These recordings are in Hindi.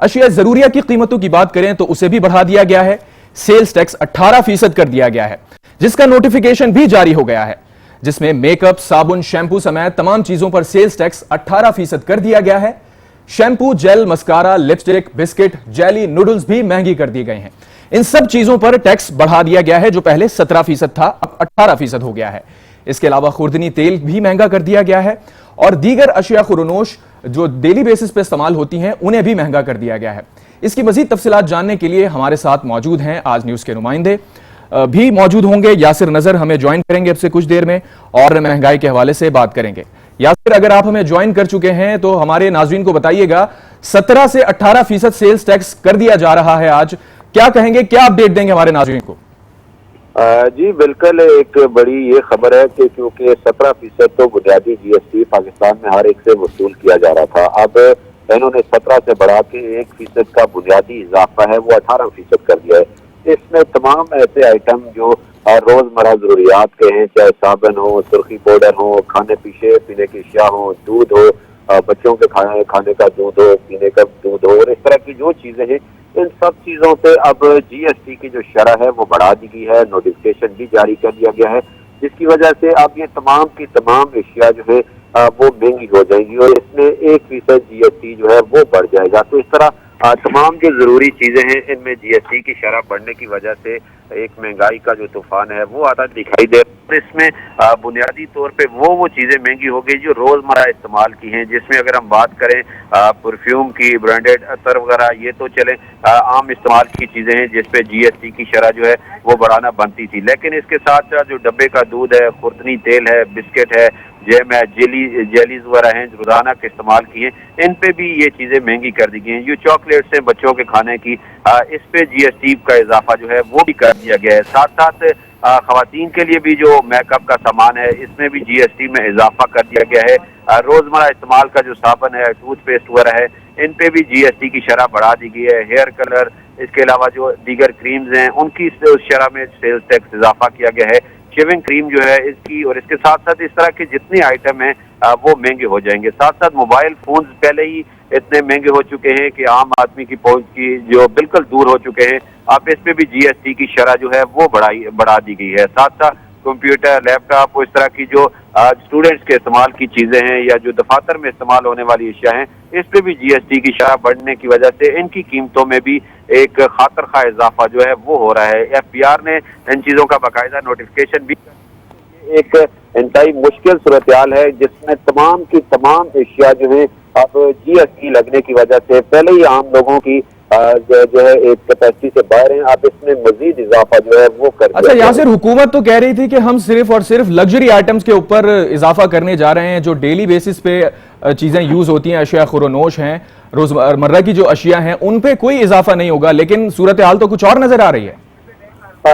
अशिया जरूरिया की कीमतों की बात करें तो उसे भी बढ़ा दिया गया है। सेल्स टैक्स 18% कर दिया गया है, जिसका नोटिफिकेशन भी जारी हो गया है, जिसमें मेकअप, साबुन, शैंपू समेत तमाम चीजों पर सेल्स टैक्स 18% कर दिया गया है। Shampoo, gel, mascara, lipstick, biscuit, jelly, noodles भी महंगी कर दिए गए हैं। इन सब चीजों पर टैक्स बढ़ा दिया गया है, जो पहले 17% था, अब 18% हो गया है। इसके अलावा खुर्दनी तेल भी महंगा कर दिया गया है और दीगर अशिया खुरनोश जो डेली बेसिस पे इस्तेमाल होती हैं उन्हें भी महंगा कर दिया गया है। इसकी मजीद तफसीलात जानने के लिए हमारे साथ मौजूद हैं आज न्यूज के नुमाइंदे भी मौजूद होंगे। यासिर नजर हमें ज्वाइन करेंगे अब से कुछ देर में और महंगाई के हवाले से बात करेंगे। यासिर, अगर आप हमें ज्वाइन कर चुके हैं तो हमारे नाज़रीन को बताइएगा, 17 से 18% सेल्स टैक्स कर दिया जा रहा है आज, क्या कहेंगे, क्या अपडेट देंगे हमारे नाज़रीन को? जी बिल्कुल, एक बड़ी ये खबर है कि क्योंकि 17% तो बुनियादी GST पाकिस्तान में हर एक से वसूल किया जा रहा था, अब इन्होंने 17 से बढ़ा के 1% का बुनियादी इजाफा है वो 18% कर दिया है। इसमें तमाम ऐसे आइटम जो रोजमर्रा जरूरियात के हैं, चाहे साबुन हो, सुर्खी पाउडर हो, खाने पीने की अशिया हो, दूध हो, बच्चों के खाने का दूध हो, पीने का दूध हो, और इस तरह की जो चीजें हैं, इन सब चीजों पे अब GST की जो शरह है वो बढ़ा दी गई है। नोटिफिकेशन भी जारी कर दिया गया है, जिसकी वजह से अब ये तमाम की तमाम अशिया जो है वो महंगी हो जाएंगी और इसमें 1% GST जो है वो बढ़ जाएगा। तो इस तरह तमाम जो जरूरी चीजें हैं इनमें GST की शरह बढ़ने की वजह से एक महंगाई का जो तूफान है वो आता दिखाई दे रहा है। इसमें बुनियादी तौर पे वो चीजें महंगी हो गई जो रोजमर्रा इस्तेमाल की हैं, जिसमें अगर हम बात करें परफ्यूम की, ब्रांडेड अतर वगैरह, ये तो चले आम इस्तेमाल की चीजें हैं जिसपे GST की शरह जो है वो बढ़ाना बनती थी। लेकिन इसके साथ साथ जो डब्बे का दूध है, खुर्दनी तेल है, बिस्किट है, जैम है, जेलीज वगैरह हैं रोजाना के इस्तेमाल की हैं, इन पे भी ये चीजें महंगी कर दी गई हैं। जो चॉकलेट्स हैं बच्चों के खाने की, इस पे GST का इजाफा जो है वो भी कर दिया गया है। साथ साथ खवातीन के लिए भी जो मेकअप का सामान है इसमें भी GST में इजाफा कर दिया गया है। रोजमर्रा इस्तेमाल का जो साबुन है, टूथपेस्ट वगैरह है, इन पे भी GST की शरह बढ़ा दी गई है। हेयर कलर, इसके अलावा जो दीगर क्रीम्स हैं उनकी उस शरह में सेल्स टैक्स इजाफा किया गया है। शेविंग क्रीम जो है इसकी, और इसके साथ साथ इस तरह के जितने आइटम हैं वो महंगे हो जाएंगे। साथ साथ मोबाइल फोन्स पहले ही इतने महंगे हो चुके हैं कि आम आदमी की पहुंच की जो बिल्कुल दूर हो चुके हैं, अब इस पे भी GST की शरह जो है वो बढ़ा दी गई है। साथ साथ कंप्यूटर, लैपटॉप, इस तरह की जो स्टूडेंट्स के इस्तेमाल की चीजें हैं या जो दफातर में इस्तेमाल होने वाली अशिया हैं, इस पे भी GST की शरह बढ़ने की वजह से इनकी कीमतों में भी एक खातर खा इजाफा जो है वो हो रहा है। FBR ने इन चीजों का बाकायदा नोटिफिकेशन भी, एक इंतहाई मुश्किल सूरत हाल है जिसमें तमाम की तमाम अशिया जो है अब GST लगने की वजह से पहले ही आम लोगों की जो है एक कैपेसिटी से बाहर हैं, अब इसमें मजीद इजाफा जो है वो कर दिया। अच्छा यासिर, हुकूमत तो कह रही थी कि हम सिर्फ और सिर्फ लग्जरी आइटम्स के ऊपर इजाफा करने जा रहे हैं, जो डेली बेसिस पे चीजें यूज होती हैं, अशिया खुरनोश हैं, रोजमर्रा की जो अशिया हैं, उन पे कोई इजाफा नहीं होगा, लेकिन सूरत हाल तो कुछ और नजर आ रही है।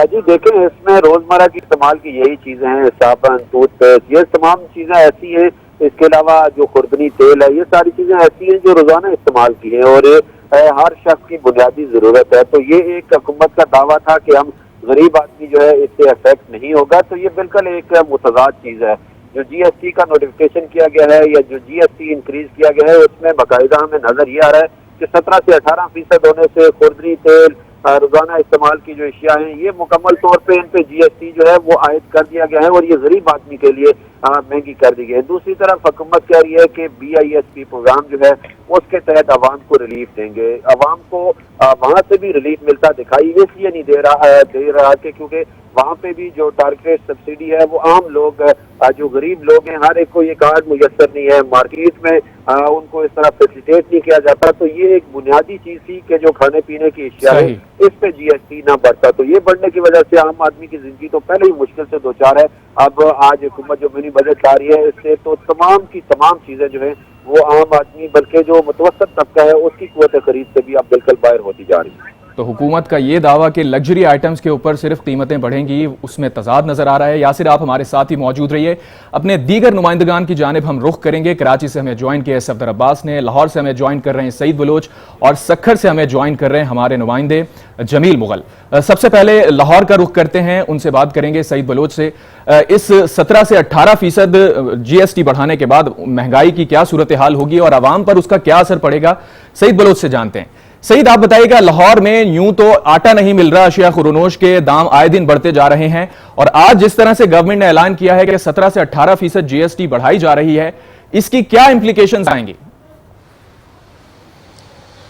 जी देखें, इसमें रोजमर्रा की इस्तेमाल की यही चीजें हैं, साबुन, टूथपेस्ट, ये तमाम चीजें ऐसी हैं। इसके अलावा जो खुर्दनी तेल है, ये सारी चीजें ऐसी हैं जो रोजाना इस्तेमाल की हैं और हर शख्स की बुनियादी जरूरत है। तो ये एक हुकूमत का दावा था कि हम गरीब आदमी जो है इससे अफेक्ट नहीं होगा, तो ये बिल्कुल एक मुतजाद चीज है। जो GST का नोटिफिकेशन किया गया है या जो GST इंक्रीज किया गया है, उसमें बाकायदा हमें नजर ये आ रहा है कि 17 से 18% होने से खुर्दनी तेल, रोजाना इस्तेमाल की जो अशिया हैं, ये मुकम्मल तौर पे इन पे GST जो है वो आयद कर दिया गया है और ये गरीब आदमी के लिए महंगी कर दी गई है। दूसरी तरफ हुकूमत कह रही है कि BISP प्रोग्राम जो है उसके तहत आवाम को रिलीफ देंगे। आवाम को वहाँ से भी रिलीफ मिलता दिखाई इसलिए नहीं दे रहा कि क्योंकि वहाँ पे भी जो टारगेट सब्सिडी है वो आम लोग, जो गरीब लोग हैं, हर एक को ये कार्ड मुयसर नहीं है, मार्केट में उनको इस तरह फैसिलिटेट नहीं किया जाता। तो ये एक बुनियादी चीज थी कि जो खाने पीने की अशिया है इस पे GST ना बढ़ता, तो ये बढ़ने की वजह से आम आदमी की जिंदगी तो पहले ही मुश्किल से दो चार है। अब आज हुकूमत जो मिनी बजट ला रही है इससे तो तमाम की तमाम चीजें जो है वो आम आदमी बल्कि जो मुतवसत तबका है उसकी कुव्वत खरीद से भी अब बिल्कुल बाहर होती जा रही है। तो हुकूमत का ये दावा कि लग्जरी आइटम्स के ऊपर सिर्फ कीमतें बढ़ेंगी, उसमें तजाद नजर आ रहा है। यासिर, आप हमारे साथ ही मौजूद रहिए। अपने दीगर नुमाइंदगान की जानिब हम रुख करेंगे। कराची से हमें ज्वाइन किया सफदर अब्बास ने, लाहौर से हमें ज्वाइन कर रहे हैं सईद बलोच और सक्खर से हमें ज्वाइन कर रहे हैं हमारे नुमाइंदे जमील मुगल। सबसे पहले लाहौर का रुख करते हैं, उनसे बात करेंगे सईद बलोच से। इस 17 से 18% GST बढ़ाने के बाद महंगाई की क्या सूरत हाल होगी और आवाम पर उसका क्या असर पड़ेगा, सईद बलोच से जानते हैं। सईद, आप बताइएगा, लाहौर में यूं तो आटा नहीं मिल रहा, अशिया खुरनोश के दाम आए दिन बढ़ते जा रहे हैं और आज जिस तरह से गवर्नमेंट ने ऐलान किया है कि 17 से 18% जीएसटी बढ़ाई जा रही है, इसकी क्या इंप्लीकेशंस आएंगी?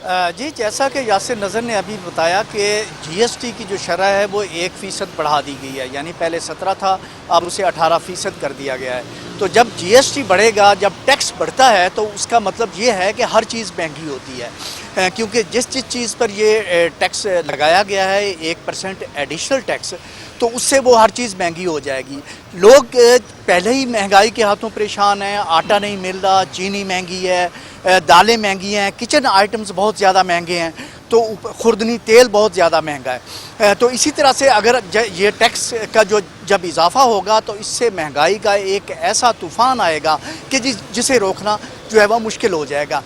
जी, जैसा कि यासिर नज़र ने अभी बताया कि जीएसटी की जो शरह है वो 1% बढ़ा दी गई है, यानी पहले 17 था, अब उसे 18% कर दिया गया है। तो जब जीएसटी बढ़ेगा, जब टैक्स बढ़ता है तो उसका मतलब ये है कि हर चीज़ महंगी होती है, क्योंकि जिस चीज़ पर ये टैक्स लगाया गया है 1% एडिशनल टैक्स, तो उससे वो हर चीज़ महंगी हो जाएगी। लोग पहले ही महंगाई के हाथों परेशान हैं, आटा नहीं मिल रहा, चीनी महंगी है, दालें महंगी हैं, किचन आइटम्स बहुत ज़्यादा महंगे हैं, तो खुर्दनी तेल बहुत ज़्यादा महंगा है। तो इसी तरह से अगर ये टैक्स का जब इजाफा होगा तो इससे महंगाई का एक ऐसा तूफ़ान आएगा कि जिसे रोकना जो है वह मुश्किल हो जाएगा।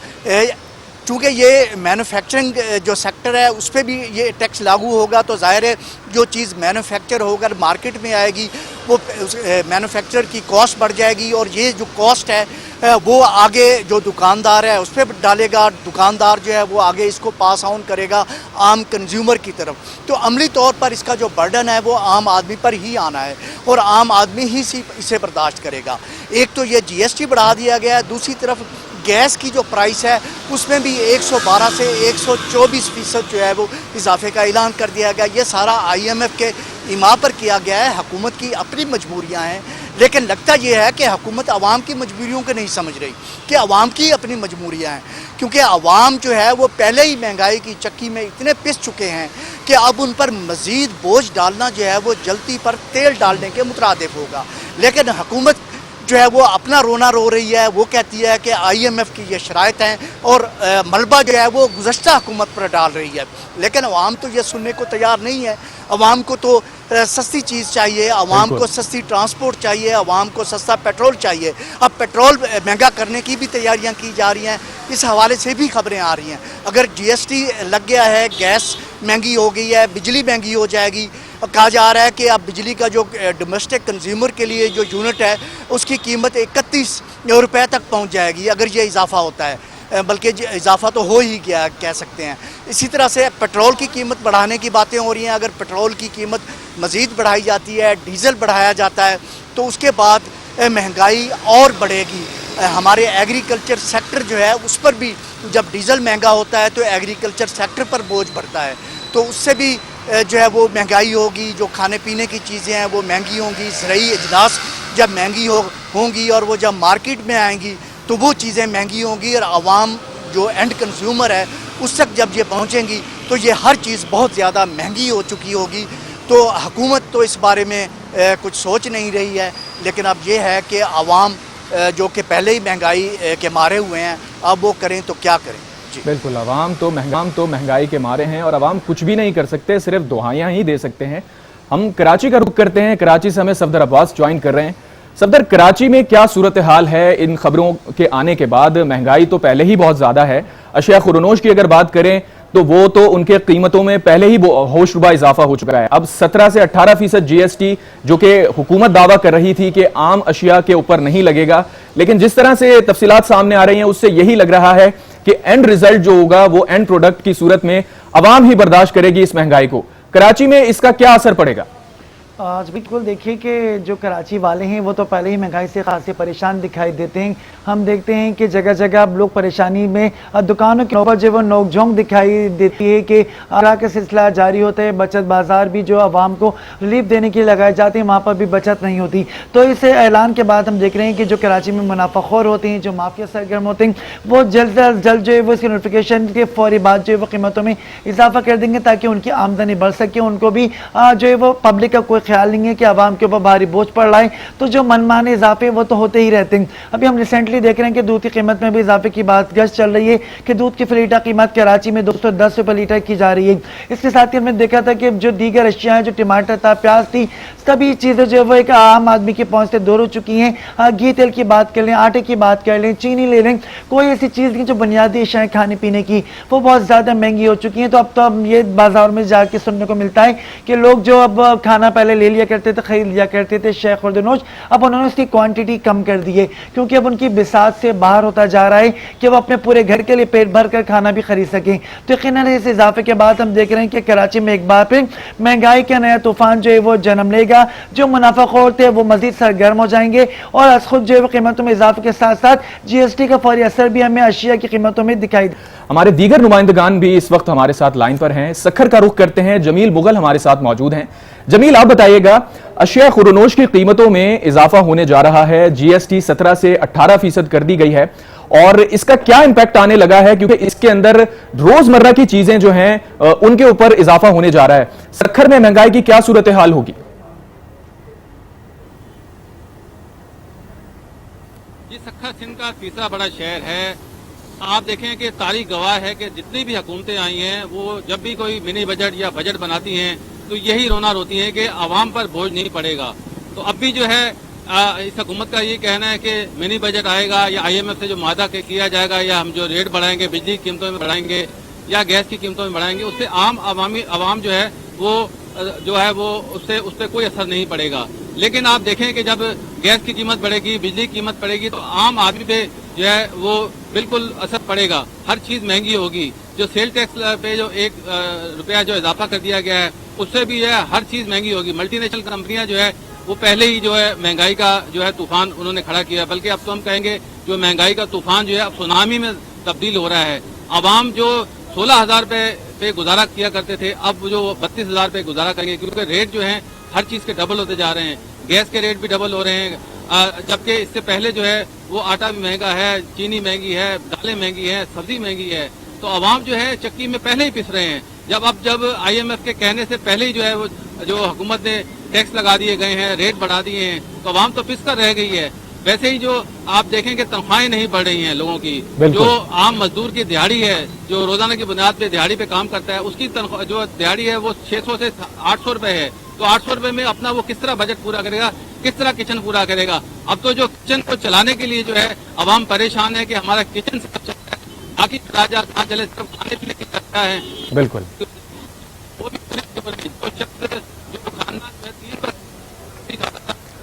चूँकि ये मैन्युफैक्चरिंग जो सेक्टर है उस पर भी ये टैक्स लागू होगा, तो ज़ाहिर है जो चीज़ मैन्युफैक्चर होकर मार्केट में आएगी वो मैन्युफैक्चर की कॉस्ट बढ़ जाएगी, और ये जो कॉस्ट है वो आगे जो दुकानदार है उस पर डालेगा, दुकानदार जो है वो आगे इसको पास ऑन करेगा आम कंज्यूमर की तरफ। तो अमली तौर पर इसका जो बर्डन है वो आम आदमी पर ही आना है और आम आदमी ही इसे बर्दाश्त करेगा। एक तो ये जीएसटी बढ़ा दिया गया है, दूसरी तरफ गैस की जो प्राइस है उसमें भी 112 से 124% जो है वो इजाफे का ऐलान कर दिया गया। ये सारा IMF के इमा पर किया गया है, हुकूमत की अपनी मजबूरियां हैं, लेकिन लगता ये है कि हुकूमत आवाम की मजबूरियों को नहीं समझ रही कि आवाम की अपनी मजबूरियां हैं, क्योंकि आवाम जो है वो पहले ही महंगाई की चक्की में इतने पिस चुके हैं कि अब उन पर मज़ीद बोझ डालना जो है वो जल्दी पर तेल डालने के मुतरादिफ होगा। लेकिन हुकूमत जो है वो अपना रोना रो रही है, वो कहती है कि IMF की ये शराइत हैं और मलबा जो है वो गुज़श्ता हुकूमत पर डाल रही है, लेकिन अवाम तो ये सुनने को तैयार नहीं है। अवाम को तो सस्ती चीज़ चाहिए, अवाम को सस्ती ट्रांसपोर्ट चाहिए, अवाम को सस्ता पेट्रोल चाहिए। अब पेट्रोल महंगा करने की भी तैयारियां की जा रही हैं, इस हवाले से भी खबरें आ रही हैं। अगर GST लग गया है, गैस महंगी हो गई है, बिजली महंगी हो जाएगी। कहा जा रहा है कि अब बिजली का जो डोमेस्टिक कंज्यूमर के लिए जो यूनिट है उसकी कीमत 31 रुपये तक पहुंच जाएगी अगर ये इजाफा होता है, बल्कि इजाफा तो हो ही गया कह सकते हैं। इसी तरह से पेट्रोल की कीमत बढ़ाने की बातें हो रही हैं। अगर पेट्रोल की कीमत मज़ीद बढ़ाई जाती है, डीज़ल बढ़ाया जाता है, तो उसके बाद महंगाई और बढ़ेगी। हमारे एग्रीकल्चर सेक्टर जो है उस पर भी जब डीज़ल महंगा होता है तो एग्रीकल्चर सेक्टर पर बोझ बढ़ता है, तो उससे भी जो है वो महंगाई होगी। जो खाने पीने की चीज़ें हैं वो महंगी होंगी, ज़रूरी अजनास जब महंगी होंगी और वो जब मार्केट में आएंगी तो वो चीज़ें महंगी होंगी, और आवाम जो एंड कंज्यूमर है उस तक जब ये पहुँचेंगी तो ये हर चीज़ बहुत ज़्यादा महंगी हो चुकी होगी। तो हुकूमत तो इस बारे में कुछ सोच नहीं रही है, लेकिन अब ये है कि आवाम जो कि पहले ही महंगाई के मारे हुए हैं, अब वो करें तो क्या करें। बिल्कुल, अवाम तो महंगाई के मारे हैं और अवाम कुछ भी नहीं कर सकते, सिर्फ दुहाइयां ही दे सकते हैं। हम कराची का रुख करते हैं, कराची से हमें सफदर अब्बास ज्वाइन कर रहे हैं। सफदर, कराची में क्या सूरत हाल है इन खबरों के आने के बाद? महंगाई तो पहले ही बहुत ज्यादा है। अशिया खुरनोश की अगर बात करें तो वो तो उनके कीमतों में पहले ही होशरुबा इजाफा हो चुका है। अब 17 से 18% GST जो कि हुकूमत दावा कर रही थी कि आम अशिया के ऊपर नहीं लगेगा, लेकिन जिस तरह से तफसीलात सामने आ रही हैं उससे यही लग रहा है कि एंड रिजल्ट जो होगा वो एंड प्रोडक्ट की सूरत में अवाम ही बर्दाश्त करेगी इस महंगाई को। कराची में इसका क्या असर पड़ेगा? आज बिल्कुल देखिए कि जो कराची वाले हैं वो तो पहले ही महंगाई से खासी परेशान दिखाई देते हैं। हम देखते हैं कि जगह जगह अब लोग परेशानी में, दुकानों के ऊपर जो वो नोकझोंक दिखाई देती है कि आरा का सिलसिला जारी होता है। बचत बाजार भी जो आवाम को रिलीफ देने के लिए लगाए जाते हैं, वहाँ पर भी बचत नहीं होती। तो इस ऐलान के बाद हम देख रहे हैं कि जो कराची में मुनाफाखोर होते हैं, जो माफिया सरगर्म होते हैं, वो जल्द अज जल्द जो है वो इसकी नोटिफिकेशन के फौरी बाद जो है वो कीमतों में इजाफा कर देंगे ताकि उनकी आमदनी बढ़ सके। उनको भी जो है वो पब्लिक का कोई ख्याल नहीं है कि आवाम के ऊपर भारी बोझ पड़ रहा है, तो जो मनमाने इजाफे वो तो होते ही रहते हैं। अभी हम रिसेंटली देख रहे हैं कि दूध की कीमत में भी इजाफे की बात गश्त चल रही है कि दूध की लीटर कीमत कराची में 210 रुपये लीटर की जा रही है। इसके साथ ही हमने देखा था कि जो दीगर अशिया है, जो टमाटर था, प्याज थी, सभी चीज़ें जो है वो एक आम आदमी के पहुँच से दूर हो चुकी हैं। घी तेल की बात कर लें, आटे की बात कर लें, चीनी ले लें, कोई ऐसी चीज़ नहीं जो बुनियादी अशिया खाने पीने की वो बहुत ज़्यादा महंगी हो चुकी हैं। तो अब तो ये बाजार में जाके सुनने को मिलता है कि लोग जो अब खाना पहले पहले ले लिया करते थे, खरीद लिया करते थे शय खुर्दनोश, अब उन्होंने उसकी क्वांटिटी कम कर दी है क्योंकि अब उनकी बिसात से बाहर होता जा रहा है कि वो अपने पूरे घर के लिए पेट भर कर खाना भी खरीद सकें। तो यकीनन इस इजाफे के बाद हम देख रहे हैं कि कराची में एक बार फिर महंगाई का नया तूफान जो है वो जन्म लेगा। जो मुनाफाखोर थे वो मजीद सरगर्म हो जाएंगे और आज खुद जो है वो कीमतों में इजाफे के साथ साथ जीएसटी का फौरी असर भी हमें अशिया की कीमतों में दिखाई दे। हमारे दीगर नुमाइंदगान भी इस वक्त हमारे साथ लाइन पर हैं। सक्खर का रुख करते हैं, जमील मुगल हमारे साथ मौजूद हैं। जमील, आप बताइएगा, अशिया खुर्दनोश की कीमतों में इजाफा होने जा रहा है, जीएसटी 17 से 18% कर दी गई है और इसका क्या इंपैक्ट आने लगा है क्योंकि इसके अंदर रोजमर्रा की चीजें जो हैं उनके ऊपर इजाफा होने जा रहा है। सक्खर में महंगाई की क्या सूरत हाल होगी? जी, सक्खर सिंध का तीसरा बड़ा शहर है। आप देखें कि तारीख गवाह है कि जितनी भी हुकूमतें आई हैं वो जब भी कोई मिनी बजट या बजट बनाती हैं तो यही रोना रोती हैं कि आवाम पर बोझ नहीं पड़ेगा। तो अब भी जो है इस हुकूमत का ये कहना है कि मिनी बजट आएगा या IMF से जो मादा किया जाएगा या हम जो रेट बढ़ाएंगे, बिजली की कीमतों में बढ़ाएंगे या गैस की कीमतों में बढ़ाएंगे, उससे आवाम जो है वो उस पर कोई असर नहीं पड़ेगा। लेकिन आप देखें कि जब गैस की कीमत बढ़ेगी, बिजली की कीमत बढ़ेगी तो आम आदमी पे जो है वो बिल्कुल असर पड़ेगा। हर चीज़ महंगी होगी। जो सेल टैक्स पे जो 1 रुपया जो इजाफा कर दिया गया है उससे भी जो है हर चीज़ महंगी होगी। मल्टीनेशनल कंपनियां जो है वो पहले ही जो है महंगाई का जो है तूफान उन्होंने खड़ा किया, बल्कि अब तो हम कहेंगे जो महंगाई का तूफान जो है अब सुनामी में तब्दील हो रहा है। आवाम जो 16,000 रुपये पे गुजारा किया करते थे अब जो 32,000 रुपये गुजारा करेंगे क्योंकि रेट जो है हर चीज़ के डबल होते जा रहे हैं। गैस के रेट भी डबल हो रहे हैं, जबकि इससे पहले जो है वो आटा भी महंगा है, चीनी महंगी है, दालें महंगी है, सब्जी महंगी है। तो आवाम जो है चक्की में पहले ही पिस रहे हैं। जब IMF के कहने से पहले ही जो है वो जो हुकूमत ने टैक्स लगा दिए गए हैं, रेट बढ़ा दिए हैं, तो आवाम तो पिस कर रह गई है। वैसे ही जो आप देखें कि तनख्वाहें नहीं बढ़ रही हैं लोगों की। जो आम मजदूर की दिहाड़ी है, जो रोजाना की बुनियाद पे दिहाड़ी पे काम करता है, उसकी तनख्वाह जो दिहाड़ी है वो 600 से 800 रुपए है। तो 800 रुपए में अपना वो किस तरह बजट पूरा करेगा, किस तरह किचन पूरा करेगा? अब तो जो किचन को चलाने के लिए जो है आवाम परेशान है कि हमारा किचन सब चलता है, बाकी राजा कहाँ चले, सिर्फ खाने पीने की चर्चा है। बिल्कुल, वो भी जो खाना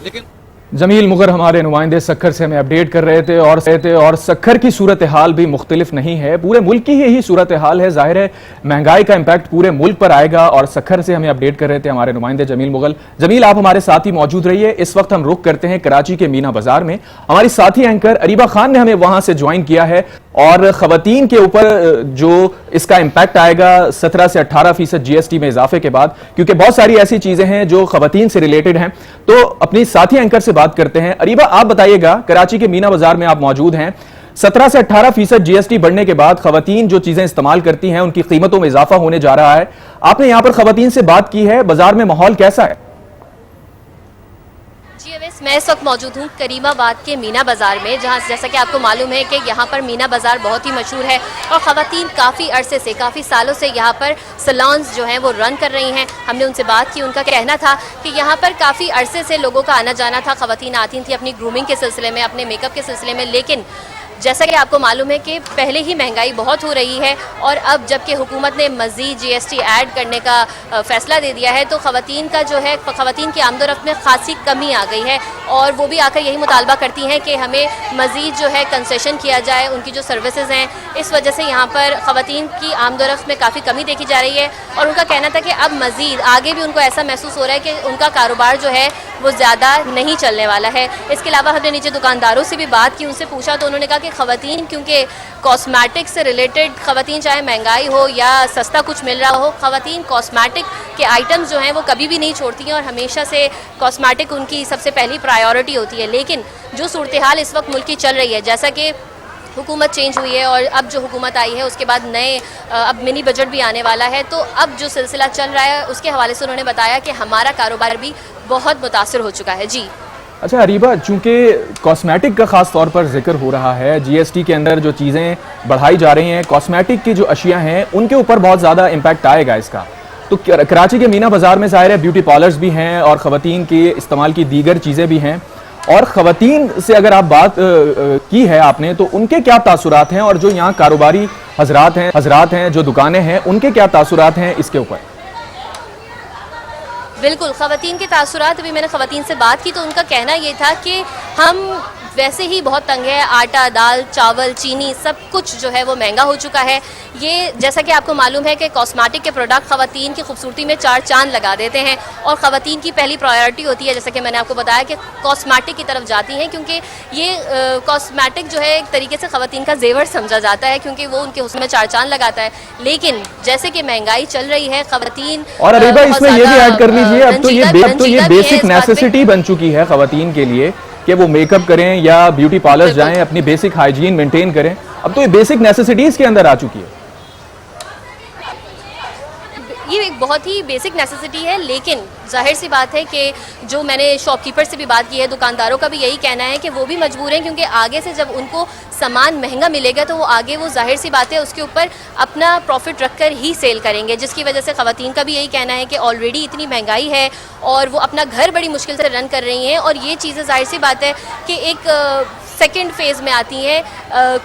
लेकिन जमील मुगर हमारे नुमाइंदे सक्खर से हमें अपडेट कर रहे थे और सक्खर की सूरत हाल भी मुख्तलिफ नहीं है, पूरे मुल्क की यही सूरत हाल है। जाहिर है महंगाई का इम्पैक्ट पूरे मुल्क पर आएगा और सक्खर से हमें अपडेट कर रहे थे हमारे नुमाइंदे जमील मुगल। जमील, आप हमारे साथ ही मौजूद रहिए। इस वक्त हम रुख करते हैं कराची के मीना बाजार में। हमारी साथी एंकर अरीबा खान ने हमें वहां से ज्वाइन किया है और खवातीन के ऊपर जो इसका इम्पैक्ट आएगा 17 से 18% GST में इजाफे के बाद, क्योंकि बहुत सारी ऐसी चीजें हैं जो खवातीन से रिलेटेड हैं, तो अपनी साथी एंकर से बात करते हैं। अरीबा, आप बताइएगा, कराची के मीना बाजार में आप मौजूद हैं, 17 से 18% GST बढ़ने के बाद खवातीन जो चीजें इस्तेमाल करती हैं उनकी कीमतों में इजाफा होने जा रहा है। आपने यहां पर खवातीन से बात की है, बाजार में माहौल कैसा है? जी अवैस, मैं इस वक्त मौजूद हूँ करीमाबाद के मीना बाज़ार में, जहाँ जैसा कि आपको मालूम है कि यहाँ पर मीना बाज़ार बहुत ही मशहूर है और ख़वातीन काफ़ी अरसे से, काफ़ी सालों से यहाँ पर सलॉन्स जो हैं वो रन कर रही हैं। हमने उनसे बात की, उनका कहना था कि यहाँ पर काफ़ी अरसे से लोगों का आना जाना था। ख़वातीन आती थी अपनी ग्रूमिंग के सिलसिले में, अपने मेकअप के सिलसिले में, लेकिन जैसा कि आपको मालूम है कि पहले ही महंगाई बहुत हो रही है और अब जबकि हुकूमत ने मज़ीद GST ऐड करने का फ़ैसला दे दिया है तो ख़वातीन का जो है, ख़वातीन की आमदोरफ्त में खासी कमी आ गई है और वो भी आकर यही मुतालबा करती हैं कि हमें मज़ीद जो है कंसेशन किया जाए, उनकी जो सर्विसेज हैं। इस वजह से यहाँ पर ख़वातीन की आमदोरफ्त में काफ़ी कमी देखी जा रही है और उनका कहना था कि अब मज़ीद आगे भी उनको ऐसा महसूस हो रहा है कि उनका कारोबार जो है वो ज़्यादा नहीं चलने वाला है। इसके अलावा हमने नीचे दुकानदारों से भी बात की, उनसे पूछा तो उन्होंने कहा कि ख़वातीन क्योंकि कॉस्मेटिक से रिलेटेड, ख़वातीन चाहे महंगाई हो या सस्ता कुछ मिल रहा हो, ख़वातीन कॉस्मेटिक के आइटम्स जो हैं वो कभी भी नहीं छोड़ती हैं और हमेशा से कॉस्मेटिक उनकी सबसे पहली प्रायोरिटी होती है। लेकिन जो सूरत हाल इस वक्त मुल्क की चल रही है, जैसा कि हुकूमत चेंज हुई है और अब जो हुकूमत आई है उसके बाद अब मिनी बजट भी आने वाला है, तो अब जो सिलसिला चल रहा है उसके हवाले से उन्होंने बताया कि हमारा कारोबार भी बहुत मुतासर हो चुका है। जी अच्छा अरीबा, चूंकि कॉस्मेटिक का खास तौर पर जिक्र हो रहा है, GST के अंदर जो चीज़ें बढ़ाई जा रही हैं, कॉस्मेटिक की जो अशिया हैं उनके ऊपर बहुत ज़्यादा इम्पैक्ट आएगा इसका। तो कराची के मीना बाज़ार में ज़ाहिर है ब्यूटी पार्लर्स भी हैं और ख़वातीन के इस्तेमाल की दीगर चीज़ें भी हैं, और ख़वातीन से अगर आप बात की है आपने तो उनके क्या तासुरात हैं और जो यहाँ कारोबारी हजरात हैं जो दुकानें हैं, उनके क्या तासुरात हैं इसके ऊपर? बिल्कुल, ख़वातीन के तासुरात, अभी मैंने ख़वातीन से बात की तो उनका कहना ये था कि हम वैसे ही बहुत तंग है, आटा, दाल, चावल, चीनी सब कुछ जो है वो महंगा हो चुका है। ये जैसा कि आपको मालूम है कि कॉस्मेटिक के प्रोडक्ट ख़वातीन की खूबसूरती में चार चांद लगा देते हैं और ख़वातीन की पहली प्रायोरिटी होती है, जैसा कि मैंने आपको बताया कि कॉस्मेटिक की तरफ जाती हैं, क्योंकि ये कॉस्मेटिक जो है एक तरीके से ख़वातीन का जेवर समझा जाता है, क्योंकि वो उनके हुस्न में चार चांद लगाता है। लेकिन जैसे कि महंगाई चल रही है, ख़वातीन और अरीबा इसमें ये भी ऐड कर लीजिए, अब तो ये बेसिक नेसेसिटी बन चुकी है ख़वातीन के लिए कि वो मेकअप करें या ब्यूटी पार्लर जाएं, अपनी बेसिक हाइजीन मेंटेन करें। अब तो ये बेसिक नेसेसिटीज के अंदर आ चुकी है। ये एक बहुत ही बेसिक नेसेसिटी है, लेकिन जाहिर सी बात है कि जो मैंने शॉपकीपर से भी बात की है, दुकानदारों का भी यही कहना है कि वो भी मजबूर हैं, क्योंकि आगे से जब उनको सामान महंगा मिलेगा तो वो आगे वो जाहिर सी बात है उसके ऊपर अपना प्रॉफिट रखकर ही सेल करेंगे, जिसकी वजह से ख़वातीन का भी यही कहना है कि ऑलरेडी इतनी महंगाई है और वो अपना घर बड़ी मुश्किल से रन कर रही हैं। और ये चीज़ें जाहिर सी बात है कि एक सेकेंड फेज़ में आती हैं,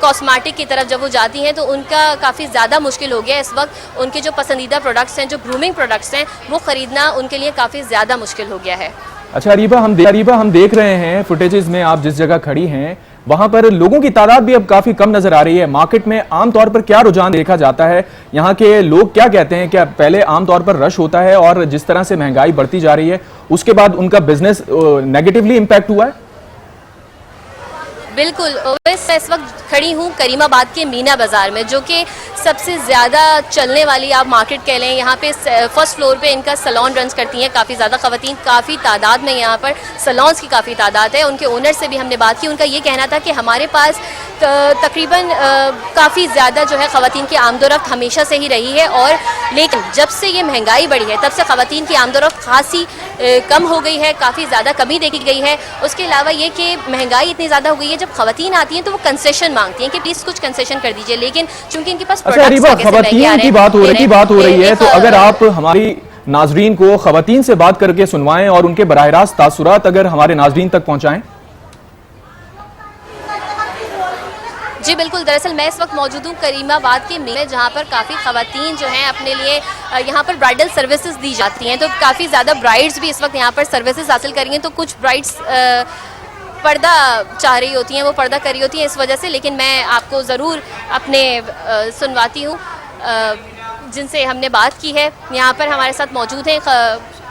कॉस्मेटिक की तरफ जब वो जाती हैं तो उनका काफ़ी ज़्यादा मुश्किल हो गया इस वक्त। उनके जो पसंदीदा प्रोडक्ट्स हैं, जो ग्रूमिंग प्रोडक्ट्स हैं, वो ख़रीदना उनके लिए काफ़ी ज़्यादा मुश्किल हो गया है। अच्छा अरीबा, हम देख रहे हैं फुटेजेस में, आप जिस जगह खड़ी हैं वहां पर लोगों की तादाद भी अब काफी कम नजर आ रही है। मार्केट में आमतौर पर क्या रुझान देखा जाता है? यहाँ के लोग क्या कहते हैं? क्या पहले आमतौर पर रश होता है और जिस तरह से महंगाई बढ़ती जा रही है उसके बाद उनका बिजनेस नेगेटिवली इम्पैक्ट हुआ है? बिल्कुल, मैं इस वक्त खड़ी हूँ करीमाबाद के मीना बाज़ार में, जो कि सबसे ज़्यादा चलने वाली आप मार्केट कह लें। यहाँ पे फर्स्ट फ्लोर पे इनका सैलून रन्स करती हैं काफ़ी ज़्यादा ख़वातीन, काफ़ी तादाद में यहाँ पर सैलून्स की काफ़ी तादाद है। उनके ओनर से भी हमने बात की, उनका ये कहना था कि हमारे पास तकरीबन काफ़ी ज़्यादा जो है ख़वातीन की आमदोरफ्त हमेशा से ही रही है, और लेकिन जब से ये महंगाई बढ़ी है तब से ख़वातीन की आमदोरफ्त खासी कम हो गई है, काफ़ी ज़्यादा कमी देखी गई है। उसके अलावा ये कि महंगाई इतनी ज़्यादा हो गई है, जब ख़वातीन आती हैं तो वो कंसेशन मांगती हैं कि प्लीज़ कुछ कंसेशन कर दीजिए, लेकिन चूंकि इनके पास ख़वातीन की बात हो रही है तो अगर आप हमारी नाजरीन को ख़वातीन से बात करके सुनवाएं और उनके बराह रास्त तासुरात अगर हमारे नाजरीन तक पहुंचाएं। जी बिल्कुल, दरअसल मैं इस वक्त मौजूद हूँ करीमाबाद के मेले, जहाँ पर काफ़ी ख़वातीन जो हैं अपने लिए यहाँ पर ब्राइडल सर्विसेज दी जाती हैं, तो काफ़ी ज़्यादा ब्राइड्स भी इस वक्त यहाँ पर सर्विसेज हासिल करेंगे। तो कुछ ब्राइड्स पर्दा चाह रही होती हैं, वो पर्दा कर रही होती हैं इस वजह से, लेकिन मैं आपको ज़रूर अपने सुनवाती हूँ जिनसे हमने बात की है। यहाँ पर हमारे साथ मौजूद हैं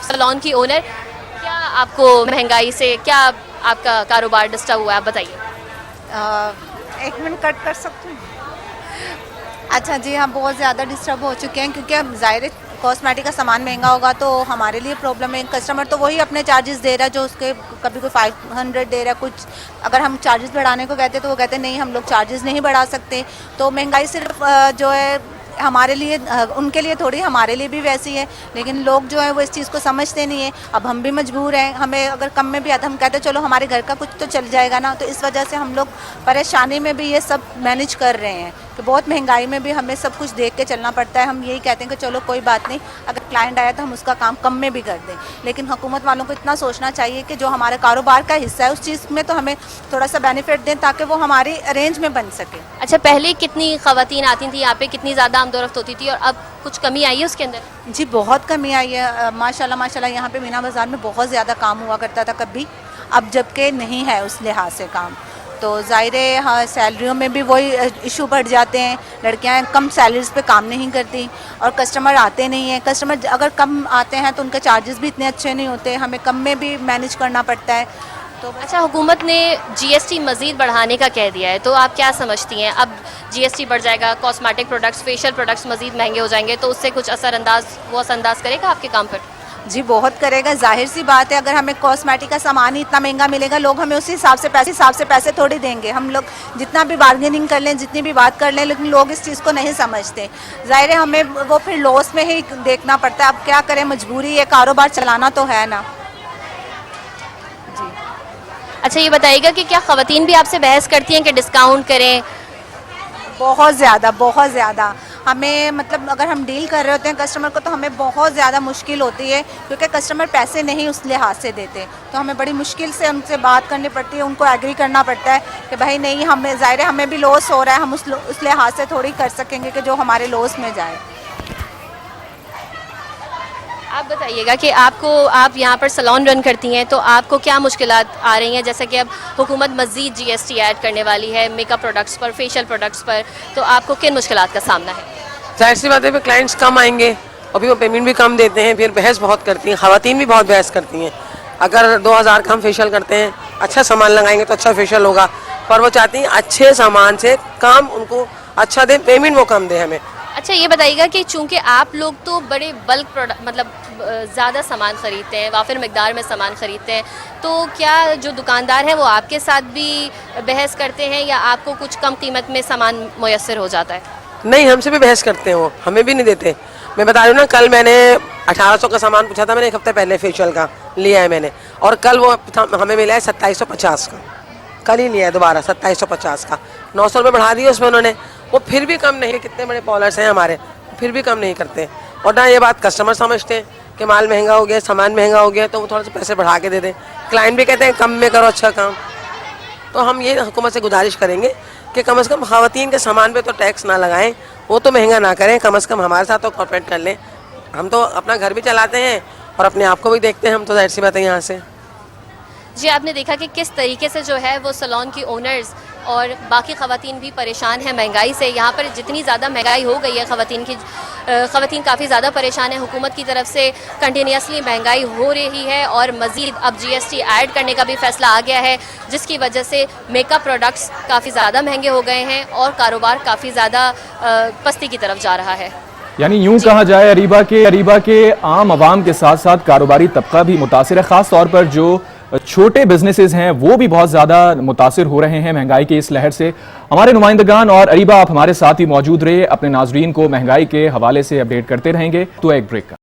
सैलून की ओनर। क्या आपको महंगाई से क्या आपका कारोबार डिस्टर्ब हुआ है, आप बताइए। 1 मिनट कट कर सकती हूँ? अच्छा जी, हम बहुत ज़्यादा डिस्टर्ब हो चुके हैं, क्योंकि अब ज़ाहिर कॉस्मेटिक का सामान महंगा होगा तो हमारे लिए प्रॉब्लम है। कस्टमर तो वही अपने चार्जेस दे रहा है, जो उसके कभी कोई 500 दे रहा है, कुछ अगर हम चार्जेस बढ़ाने को कहते हैं तो वो कहते हैं नहीं, हम लोग चार्जेस नहीं बढ़ा सकते। तो महंगाई सिर्फ जो है हमारे लिए, उनके लिए थोड़ी, हमारे लिए भी वैसी है, लेकिन लोग जो है वो इस चीज़ को समझते नहीं है। अब हम भी मजबूर हैं, हमें अगर कम में भी आता, हम कहते हैं चलो हमारे घर का कुछ तो चल जाएगा ना, तो इस वजह से हम लोग परेशानी में भी ये सब मैनेज कर रहे हैं कि बहुत महंगाई में भी हमें सब कुछ देख के चलना पड़ता है। हम यही कहते हैं कि चलो कोई बात नहीं, अगर क्लाइंट आया तो हम उसका काम कम में भी कर दें, लेकिन हुकूमत वालों को इतना सोचना चाहिए कि जो हमारे कारोबार का हिस्सा है उस चीज़ में तो हमें थोड़ा सा बेनिफिट दें ताकि वो हमारी रेंज में बन सके। अच्छा, पहले कितनी ख़वातीन आती थी यहाँ पे, कितनी ज़्यादा आमदोरफ्त होती थी, और अब कुछ कमी आई है उसके अंदर? जी बहुत कमी आई है, माशाल्लाह माशाल्लाह। यहाँ पे मीना बाज़ार में बहुत ज़्यादा काम हुआ करता था कभी, अब जबकि नहीं है उस लिहाज से काम, तो ज़ाहिर है हाँ, सैलरियों में भी वही इशू बढ़ जाते हैं। लड़कियां कम सैलरीज पे काम नहीं करती और कस्टमर आते नहीं हैं। कस्टमर अगर कम आते हैं तो उनके चार्जेस भी इतने अच्छे नहीं होते, हमें कम में भी मैनेज करना पड़ता है। तो अच्छा, हुकूमत ने जीएसटी मज़ीद बढ़ाने का कह दिया है, तो आप क्या समझती हैं? अब जीएसटी बढ़ जाएगा, कॉस्मेटिक प्रोडक्ट्स, फेशियल प्रोडक्ट्स मज़ीद महंगे हो जाएंगे, तो उससे कुछ असरअंदाज करेगा आपके काम पर? जी बहुत करेगा, जाहिर सी बात है। अगर हमें कॉस्मेटिक का सामान ही इतना महंगा मिलेगा, लोग हमें उसी हिसाब से पैसे थोड़ी देंगे। हम लोग जितना भी बार्गेनिंग कर लें, जितनी भी बात कर लें, लेकिन लोग इस चीज़ को नहीं समझते। जाहिर है हमें वो फिर लॉस में ही देखना पड़ता है। अब क्या करें, मजबूरी है, कारोबार चलाना तो है ना। जी अच्छा, ये बताइएगा कि क्या ख़वातीन भी आपसे बहस करती हैं कि डिस्काउंट करें? बहुत ज़्यादा हमें, मतलब अगर हम डील कर रहे होते हैं कस्टमर को तो हमें बहुत ज़्यादा मुश्किल होती है, क्योंकि कस्टमर पैसे नहीं उस लिहाज से देते, तो हमें बड़ी मुश्किल से उनसे बात करनी पड़ती है, उनको एग्री करना पड़ता है कि भाई नहीं, हमें ज़ाहिर है हमें भी लॉस हो रहा है, हम उस लिहाज से थोड़ी कर सकेंगे कि जो हमारे लॉस में जाए। आप बताइएगा कि आप यहाँ पर सैलून रन करती हैं तो आपको क्या मुश्किलात आ रही हैं, जैसे कि अब हुकूमत मज़ीद जीएसटी ऐड करने वाली है मेकअप प्रोडक्ट्स पर, फेशियल प्रोडक्ट्स पर, तो आपको किन मुश्किलात का सामना है? जाहिर सी बात है, क्लाइंट्स कम आएंगे और भी वो पेमेंट भी कम देते हैं, फिर बहस बहुत करती हैं, ख़वातीन भी बहुत बहस करती हैं। अगर 2000 का हम फेशियल करते हैं, अच्छा सामान लगाएंगे तो अच्छा फेशियल होगा, पर वो चाहती हैं अच्छे सामान से काम उनको अच्छा दे, पेमेंट वो कम दे हमें। अच्छा ये बताइएगा कि चूंकि आप लोग तो बड़े बल्क प्रोडक्ट मतलब ज़्यादा सामान ख़रीदते हैं, वाफिर मकदार में सामान ख़रीदते हैं, तो क्या जो दुकानदार हैं वो आपके साथ भी बहस करते हैं या आपको कुछ कम कीमत में सामान मुयस्सर हो जाता है? नहीं, हमसे भी बहस करते हैं, वो हमें भी नहीं देते। मैं बता रही हूँ ना, कल मैंने 1800 का सामान पूछा था, मैंने एक हफ्ते पहले फेशियल का लिया है मैंने, और कल वो हमें मिला है 2750 का, कल ही लिया है दोबारा 2750 का। 900 रुपये बढ़ा दिए उसमें उन्होंने, वो फिर भी कम नहीं। कितने बड़े पॉलर्स हैं हमारे, फिर भी कम नहीं करते। और ना ये बात कस्टमर समझते हैं कि माल महंगा हो गया, सामान महंगा हो गया, तो वो थोड़ा सा पैसे बढ़ा के दे दें। क्लाइंट भी कहते हैं कम में करो अच्छा काम। तो हम ये हुकूमत से गुजारिश करेंगे कि कम से कम ख़वातीन के सामान पे तो टैक्स ना लगाएं, वो तो महंगा ना करें, कम से कम हमारे साथ तो कॉर्पोरेट कर लें। हम तो अपना घर भी चलाते हैं और अपने आप को भी देखते हैं, हम तो जाहिर सी बात है यहाँ से। जी, आपने देखा कि किस तरीके से जो है वो सैलून की ओनर्स और बाकी ख़वातीन भी परेशान हैं महंगाई से। यहाँ पर जितनी ज़्यादा महंगाई हो गई है, ख़वातीन काफ़ी ज़्यादा परेशान है। हुकूमत की तरफ से कंटिन्यूसली महंगाई हो रही है और मज़ीद अब जीएसटी ऐड करने का भी फ़ैसला आ गया है, जिसकी वजह से मेकअप प्रोडक्ट्स काफ़ी ज़्यादा महंगे हो गए हैं और कारोबार काफ़ी ज़्यादा पस्ती की तरफ जा रहा है। यानी यूं कहा जाए अरीबा के आम आवाम के साथ साथ कारोबारी तबका भी मुतासिर है। खास तौर पर जो छोटे बिजनेसेस हैं वो भी बहुत ज़्यादा मुतासिर हो रहे हैं महंगाई की इस लहर से। हमारे नुमाइंदगान और अरीबा आप हमारे साथ ही मौजूद रहे, अपने नाजरीन को महंगाई के हवाले से अपडेट करते रहेंगे। तो एक ब्रेक का